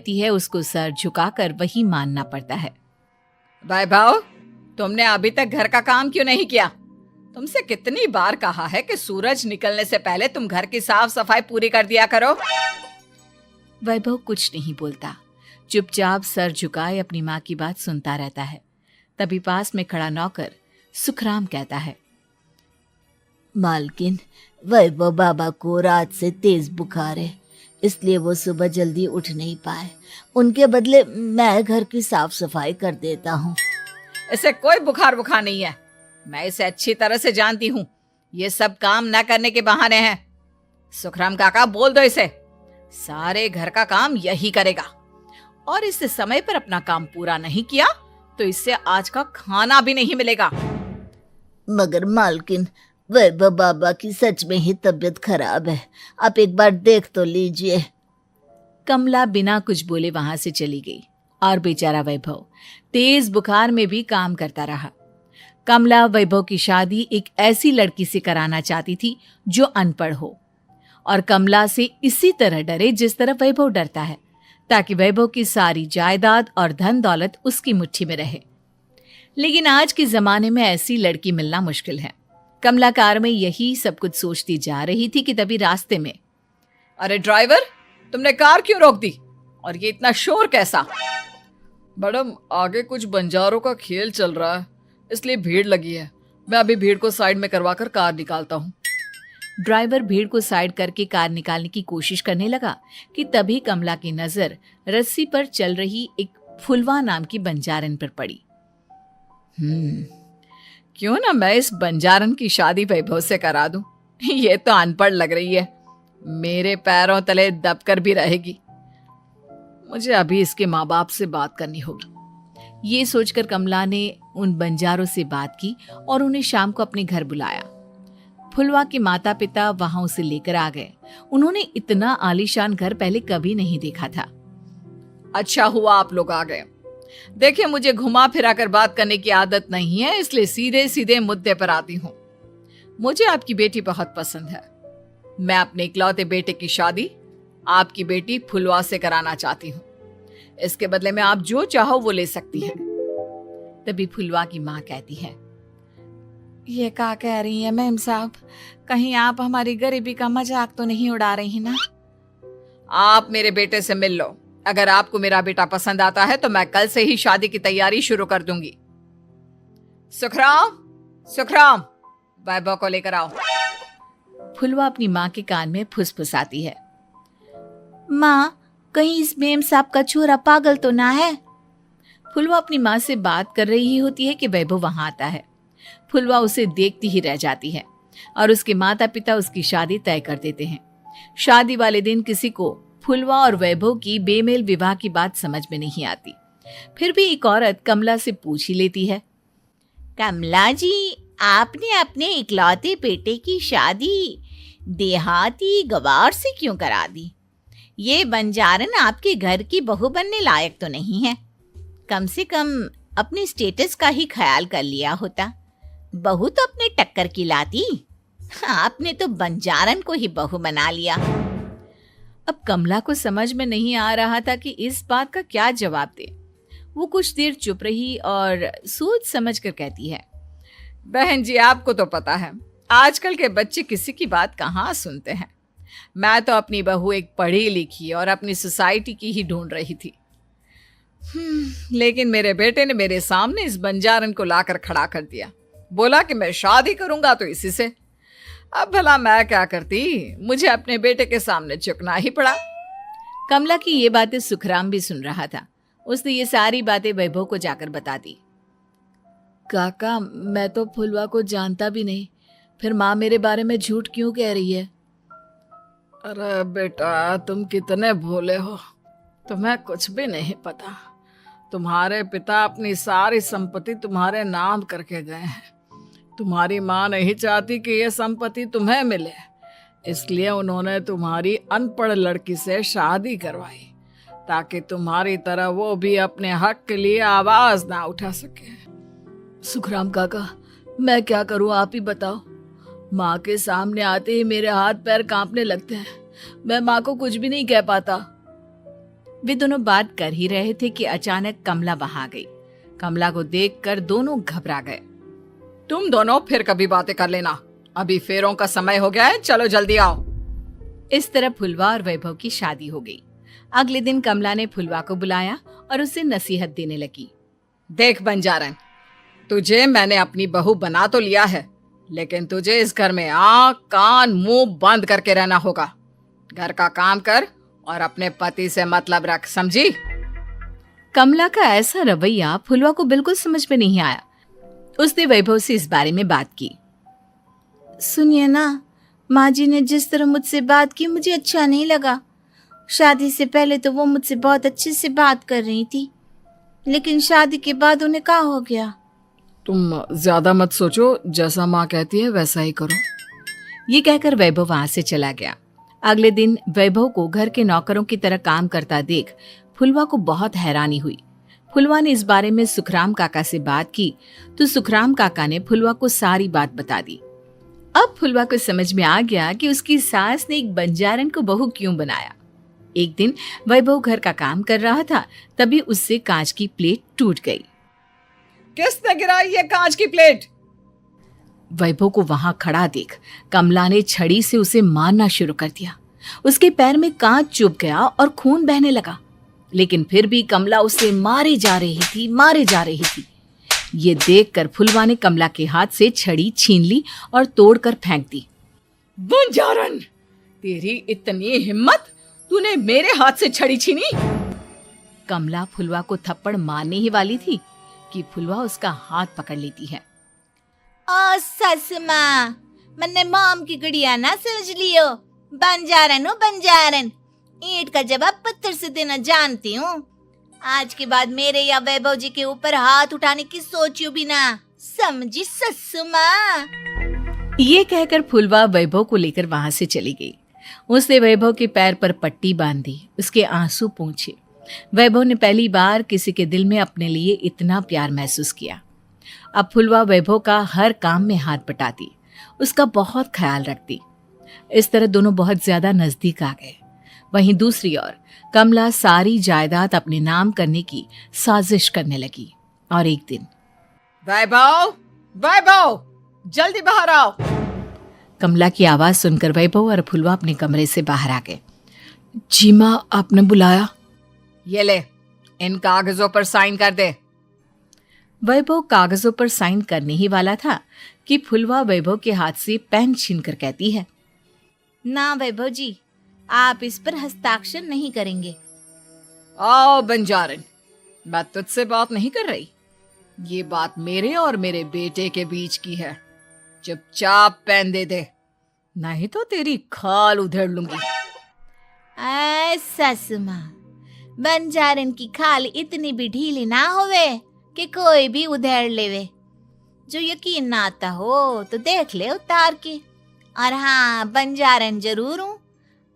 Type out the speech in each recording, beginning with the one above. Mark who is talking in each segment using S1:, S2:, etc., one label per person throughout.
S1: देती है उसको सर झुकाकर वही मानना पड़ता है।
S2: वैभव, तुमने अभी तक घर का काम क्यों नहीं किया? तुमसे कितनी बार कहा है कि सूरज निकलने से पहले तुम घर की साफ सफाई पूरी कर दिया करो।
S1: वैभव कुछ नहीं बोलता, चुपचाप सर झुकाए अपनी माँ की बात सुनता रहता है। तभी पास में खड़ा नौकर सुखराम कहता है,
S3: मालकिन, वैभव बाबा को रात से तेज बुखार है, इसलिए वो सुबह जल्दी उठ नहीं पाए। उनके बदले मैं घर की साफ सफाई कर देता हूँ।
S2: इसे कोई बुखार नहीं है, मैं इसे अच्छी तरह से जानती हूँ। ये सब काम न करने के बहाने हैं। सुखराम काका, बोल दो इसे, सारे घर का काम यही करेगा, और इससे समय पर अपना काम पूरा नहीं किया तो इससे आज का खाना भी नहीं मिलेगा।
S3: मगर मालकिन, वैभव बाबा की सच में ही तबीयत खराब है, आप एक बार देख तो लीजिए।
S1: कमला बिना कुछ बोले वहां से चली गई और बेचारा वैभव तेज बुखार में भी काम करता रहा। कमला वैभव की शादी एक ऐसी लड़की से कराना चाहती थी जो अनपढ़ हो और कमला से इसी तरह डरे जिस तरह वैभव डरता है, ताकि वैभव की सारी जायदाद और धन दौलत उसकी मुट्ठी में रहे। लेकिन आज के जमाने में ऐसी लड़की मिलना मुश्किल है। कमला कार में यही सब कुछ सोचती जा रही थी कि तभी रास्ते में,
S2: अरे ड्राइवर, तुमने कार क्यों रोक दी? और ये इतना शोर कैसा?
S4: मैडम, आगे कुछ बंजारों का खेल चल रहा है, इसलिए भीड़ लगी है। मैं अभी भीड़ को साइड में करवाकर कार निकालता हूँ।
S1: ड्राइवर भीड़ को साइड करके कार निकालने की कोशिश करने लगा कि तभी कमला की नजर रस्सी पर चल रही एक फुलवा नाम की बंजारन पर पड़ी।
S2: क्यों ना मैं इस बंजारन की शादी वैभव से करा दूं? ये तो अनपढ़ लग रही है, मेरे पैरों तले दबकर भी रहेगी। मुझे अभी इसके माँ बाप से बात करनी होगी।
S1: ये सोचकर कमला ने उन बंजारों से बात की और उन्हें शाम को अपने घर बुलाया। फुलवा के माता पिता वहां उसे लेकर आ गए। उन्होंने इतना आलीशान घर पहले कभी नहीं देखा था।
S2: अच्छा हुआ आप लोग आ गए। देखिए, मुझे घुमा फिरा कर बात करने की आदत नहीं है, इसलिए सीधे सीधे मुद्दे पर आती हूँ। मुझे आपकी बेटी बहुत पसंद है। मैं अपने इकलौते बेटे की शादी आपकी बेटी फुलवा से कराना चाहती हूँ। इसके बदले में आप जो चाहो वो ले सकती हैं।
S1: तभी फुलवा की माँ कहती है,
S2: ये क्या कह रही है मैम साहब? कहीं आप हमारी गरीबी का मजाक तो नहीं उड़ा रही ना? आप मेरे बेटे से मिल लो। अगर आपको मेरा बेटा पसंद आता है तो मैं कल से ही शादी की तैयारी शुरू कर दूंगी। सुखराम, सुखराम, वैभव को लेकर आओ।
S1: फुलवा अपनी माँ के कान में फुसफुसाती है, माँ, कहीं इस मेम साहब का छोरा पागल तो ना है? फुलवा अपनी माँ से बात कर रही होती है कि वैभव वहां आता है। फुलवा उसे देखती ही रह जाती है और उसके माता पिता उसकी शादी तय कर देते हैं। शादी वाले दिन किसी को फुलवा और वैभव की बेमेल विवाह की बात समझ में नहीं आती। फिर भी एक औरत कमला से पूछ ही लेती है,
S3: कमला जी, आपने अपने इकलौते बेटे की शादी देहाती गवार से क्यों करा दी? ये बंजारन आपके घर की बहू बनने लायक तो नहीं है। कम से कम अपने स्टेटस का ही ख्याल कर लिया होता। बहू तो अपने टक्कर की लाती, आपने तो बंजारन को ही बहू बना लिया।
S1: अब कमला को समझ में नहीं आ रहा था कि इस बात का क्या जवाब दे। वो कुछ देर चुप रही और सोच समझ कर कहती है,
S2: बहन जी, आपको तो पता है आजकल के बच्चे किसी की बात कहाँ सुनते हैं। मैं तो अपनी बहू एक पढ़ी लिखी और अपनी सोसाइटी की ही ढूंढ रही थी। लेकिन मेरे बेटे ने मेरे सामने इस बंजारन को लाकर खड़ा कर दिया। बोला कि मैं शादी करूंगा तो इसी से। अब भला मैं क्या करती, मुझे अपने बेटे के सामने झुकना ही पड़ा।
S1: कमला की ये बातें सुखराम भी सुन रहा था। उसने ये सारी बातें वैभव को जाकर बता दी।
S4: काका, मैं तो फुलवा को जानता भी नहीं, फिर माँ मेरे बारे में झूठ क्यों कह रही है? अरे बेटा, तुम कितने भोले हो, तुम्हें कुछ भी नहीं पता। तुम्हारे पिता अपनी सारी संपत्ति तुम्हारे नाम करके गए हैं। तुम्हारी माँ नहीं चाहती कि यह संपत्ति तुम्हें मिले, इसलिए उन्होंने तुम्हारी अनपढ़ लड़की से शादी करवाई ताकि तुम्हारी तरह वो भी अपने हक के लिए आवाज ना उठा सके। सुखराम काका, मैं क्या करूं, आप ही बताओ। माँ के सामने आते ही मेरे हाथ पैर कांपने लगते हैं। मैं माँ को कुछ भी नहीं कह पाता।
S1: वे दोनों बात कर ही रहे थे कि अचानक कमला वहां आ गई। कमला को देखकर दोनों घबरा गए।
S2: तुम दोनों फिर कभी बातें कर लेना, अभी फेरों का समय हो गया है, चलो जल्दी आओ।
S1: इस तरह फुलवा और वैभव की शादी हो गई। अगले दिन कमला ने फुलवा को बुलाया और उसे नसीहत देने लगी।
S2: देख बंजारन, तुझे मैंने अपनी बहू बना तो लिया है, लेकिन तुझे इस घर में आंख कान मुंह बंद करके रहना होगा। घर का काम कर और अपने पति से मतलब रख, समझी?
S1: कमला का ऐसा रवैया फुलवा को बिल्कुल समझ में नहीं आया। उसने वैभव से इस बारे में बात की।
S3: सुनिए ना, माँ जी ने जिस तरह मुझसे बात की मुझे अच्छा नहीं लगा। शादी से पहले तो वो मुझसे बहुत अच्छे से बात कर रही थी, लेकिन शादी के बाद उन्हें क्या हो गया?
S4: तुम ज्यादा मत सोचो, जैसा माँ कहती है वैसा ही करो।
S1: ये कहकर वैभव वहां से चला गया। अगले दिन वैभव को घर के नौकरों की तरह काम करता देख फुलवा को बहुत हैरानी हुई। फुलवा ने इस बारे में सुखराम काका से बात की तो सुखराम काका ने फुलवा को सारी बात बता दी। अब फुलवा को समझ में आ गया कि उसकी सास ने एक बंजारन को बहू क्यों बनाया। एक दिन वैभव घर का काम कर रहा था, तभी उससे कांच की प्लेट टूट गई।
S2: किसने गिराई ये कांच की प्लेट?
S1: वैभव को वहां खड़ा देख कमला ने छड़ी से उसे मारना शुरू कर दिया। उसके पैर में कांच चुभ गया और खून बहने लगा, लेकिन फिर भी कमला उसे मारे जा रही थी। ये देखकर फुलवा ने कमला के हाथ से छड़ी छीन ली और तोड़कर फेंक दी।
S2: बंजारन, तेरी इतनी हिम्मत, तूने मेरे हाथ से छड़ी छीनी?
S1: कमला फुलवा को थप्पड़ मारने ही वाली थी कि फुलवा उसका हाथ पकड़ लेती है।
S3: ओ सस माँ, मैंने मॉम की गुड़िया ना समझ लियो। बंजारन हो बंजारन, ईंट का जवाब पत्थर से देना जानती हूँ। आज के बाद मेरे या वैभव जी के ऊपर हाथ उठाने की सोचियो भी ना, समझी ससु माँ?
S1: ये कहकर फुलवा वैभव को लेकर वहां से चली गई। उसने वैभव के पैर पर पट्टी बांधी, उसके आंसू पोंछे। वैभव ने पहली बार किसी के दिल में अपने लिए इतना प्यार महसूस किया। अब फुलवा वैभव का हर काम में हाथ बटाती, उसका बहुत ख्याल रखती। इस तरह दोनों बहुत ज्यादा नजदीक आ गए। वहीं दूसरी ओर कमला सारी जायदाद अपने नाम करने की साजिश करने लगी। और एक दिन,
S2: वैभव, वैभव, जल्दी बाहर आओ।
S1: कमला की आवाज सुनकर वैभव और फुलवा अपने कमरे से बाहर आ गए।
S4: जी माँ, आपने बुलाया?
S2: ये ले, इन कागजों पर साइन कर दे।
S1: वैभव कागजों पर साइन करने ही वाला था कि फुलवा वैभव के हाथ से पेन छीनकर कहती है,
S3: ना वैभव जी, आप इस पर हस्ताक्षर नहीं करेंगे।
S2: आओ बंजारन, मैं तुझसे बात नहीं कर रही। ये बात मेरे और मेरे बेटे के बीच की है। चुपचाप पेन दे दे, नहीं तो तेरी खाल उधेड़ लूंगी।
S3: ससु माँ, बंजारन की खाल इतनी भी ढीली ना होवे कि कोई भी उधेड़ लेवे। जो यकीन ना आता हो तो देख ले उतार के। और हाँ, बंजारन जरूर हूँ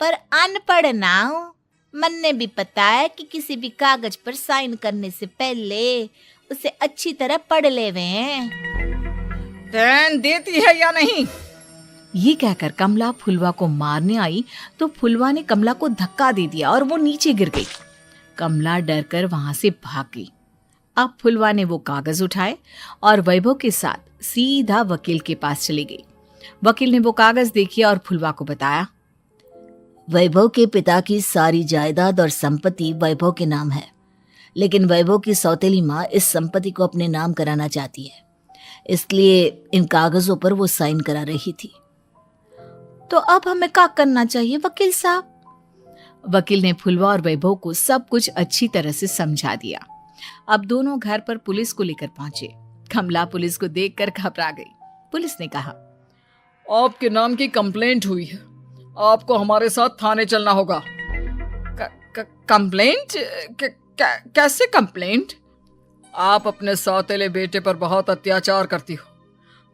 S3: पर अनपढ़ ना हूँ। मन्ने भी पता है कि किसी भी कागज पर साइन करने से पहले उसे अच्छी तरह पढ़ लेवे हैं।
S2: पेन देती है या नहीं?
S1: ये कहकर कमला फुलवा को मारने आई तो फुलवा ने कमला को धक्का दे दिया और वो नीचे गिर गई। कमला डरकर वहां से भाग गई। अब फुलवा ने वो कागज उठाए और वैभव के साथ सीधा वकील के पास चली गई। वकील ने वो कागज देखे और फुलवा को बताया,
S5: वैभव के पिता की सारी जायदाद और संपत्ति वैभव के नाम है, लेकिन वैभव की सौतेली माँ इस संपत्ति को अपने नाम कराना चाहती है, इसलिए इन कागजों पर वो साइन करा रही थी।
S3: तो अब हमें क्या करना चाहिए वकील साहब?
S1: वकील ने फुलवा और वैभव को सब कुछ अच्छी तरह से समझा दिया। अब दोनों घर पर पुलिस को लेकर पहुंचे। कमला पुलिस को देखकर घबरा गई। पुलिस ने कहा,
S2: आपके नाम की कंप्लेंट हुई है, आपको हमारे साथ थाने चलना होगा। कंप्लेंट? कैसे कंप्लेंट? आप अपने सौतेले बेटे पर बहुत अत्याचार करती हो,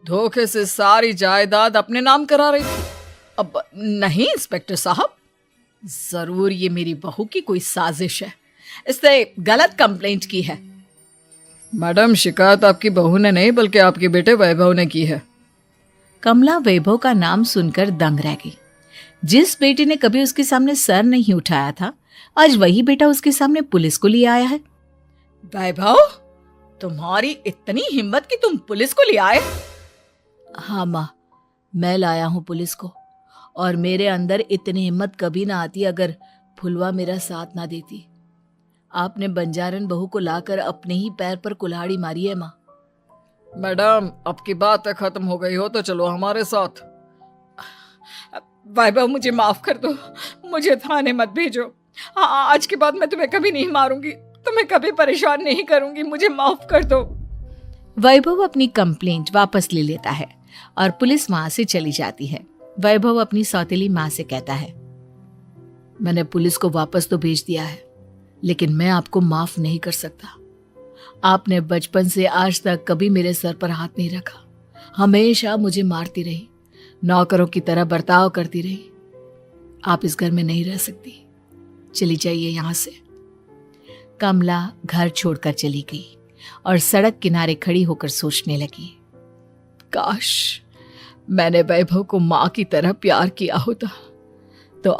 S2: धोखे से सारी जायदाद अपने नाम करा रही थी। अब नहीं इंस्पेक्टर साहब, जरूर ये मेरी बहू की कोई साजिश है, इसने गलत कंप्लेंट की है। मैडम, शिकायत आपकी बहू ने नहीं बल्कि आपके बेटे वैभव ने की है।
S1: कमला वैभव का नाम सुनकर दंग रह गई। जिस बेटे ने कभी उसके सामने सर नहीं उठाया था, आज वही बेटा उसके सामने पुलिस को लिए आया है।
S2: वैभव, तुम्हारी इतनी हिम्मत कि तुम पुलिस को ले आए?
S4: हाँ माँ, मैं लाया हूँ पुलिस को, और मेरे अंदर इतनी हिम्मत कभी ना आती अगर फुलवा मेरा साथ ना देती। आपने बंजारन बहू को लाकर अपने ही पैर पर कुल्हाड़ी मारी है माँ।
S2: मैडम, अब की बात खत्म हो गई हो तो चलो हमारे साथ। वैभव, मुझे माफ कर दो, मुझे थाने मत भेजो। आज के बाद मैं तुम्हें कभी नहीं मारूंगी, तुम्हें कभी परेशान नहीं करूंगी, मुझे माफ कर दो।
S1: वैभव अपनी कंप्लेंट वापस ले लेता है और पुलिस वहां से चली जाती है। वैभव अपनी सौतेली माँ से कहता है,
S4: मैंने पुलिस को वापस तो भेज दिया है, लेकिन मैं आपको माफ नहीं कर सकता। आपने बचपन से आज तक कभी मेरे सर पर हाथ नहीं रखा, हमेशा मुझे मारती रही, नौकरों की तरह बर्ताव करती रही। आप इस घर में नहीं रह सकती, चली जाइए यहां से।
S1: कमला घर छोड़कर चली गई और सड़क किनारे खड़ी होकर सोचने लगी,
S4: काश मैंने वैभव को माँ की तरह प्यार किया होता तो